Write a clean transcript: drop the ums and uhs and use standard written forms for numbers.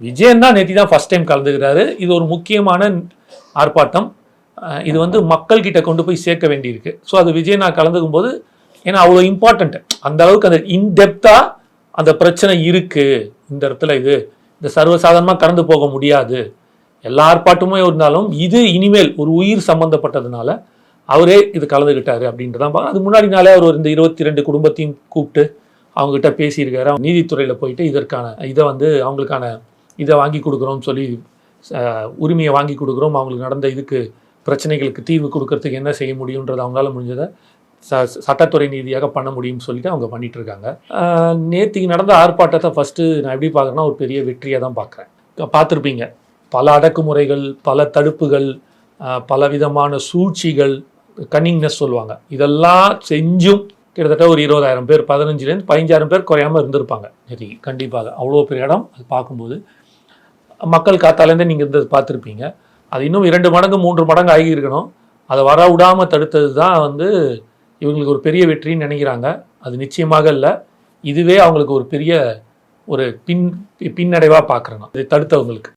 விஜயன் தான் நேற்று தான் ஃபர்ஸ்ட் டைம் கலந்துக்கிறாரு. இது ஒரு முக்கியமான ஆர்ப்பாட்டம். இது வந்து மக்கள் கிட்ட கொண்டு போய் சேர்க்க வேண்டியிருக்கு. ஸோ அது விஜய் நான் கலந்துக்கும் போது ஏன்னா அவ்வளோ இம்பார்ட்டன்ட், அந்த அளவுக்கு அந்த இன்டெப்தா அந்த பிரச்சனை இருக்கு இந்த இடத்துல. இந்த சர்வசாதாரணமாக கடந்து போக முடியாது. எல்லா ஆர்ப்பாட்டமும் இருந்தாலும் இது இனிமேல் ஒரு உயிர் சம்பந்தப்பட்டதுனால அவரே இது கலந்துக்கிட்டாரு அப்படின்றதான். அது முன்னாடி நாளே அவர் இந்த 22 குடும்பத்தையும் கூப்பிட்டு அவங்ககிட்ட பேசியிருக்காரு. நீதித்துறையில் போயிட்டு இதற்கான இதை வந்து அவங்களுக்கான இதை வாங்கி கொடுக்குறோம்னு சொல்லி உரிமையை வாங்கி கொடுக்குறோம், அவங்களுக்கு நடந்த இதுக்கு பிரச்சனைகளுக்கு தீர்வு கொடுக்கறதுக்கு என்ன செய்ய முடியுன்றது அவங்களால முடிஞ்சதை சட்டத்துறை நீதியாக பண்ண முடியும்னு சொல்லிட்டு அவங்க பண்ணிட்டு இருக்காங்க. நேற்றுக்கு நடந்த ஆர்ப்பாட்டத்தை ஃபஸ்ட்டு நான் எப்படி பார்க்குறேன்னா ஒரு பெரிய வெற்றியாக தான் பார்க்குறேன். பார்த்துருப்பீங்க, பல அடக்குமுறைகள், பல தடுப்புகள், பல விதமான சூழ்ச்சிகள், கன்னிங்னஸ் சொல்லுவாங்க, இதெல்லாம் செஞ்சும் கிட்டத்தட்ட ஒரு 20,000 பேர், 15,000 15,000 பேர் குறையாமல் இருந்திருப்பாங்க நேற்றுக்கு. கண்டிப்பாக அவ்வளோ பெரிய இடம். அது பார்க்கும்போது மக்கள் காத்தாலேருந்தே நீங்கள் இருந்தது பார்த்துருப்பீங்க. அது இன்னும் 2 மடங்கு 3 மடங்கு ஆகி இருக்கணும். அதை வர விடாமல் தடுத்தது தான் வந்து இவங்களுக்கு ஒரு பெரிய வெற்றின்னு நினைக்கிறாங்க. அது நிச்சயமாக இல்லை. இதுவே அவங்களுக்கு ஒரு பெரிய ஒரு பின்னடைவாக பார்க்குறேன் நான், இதை தடுத்தவங்களுக்கு.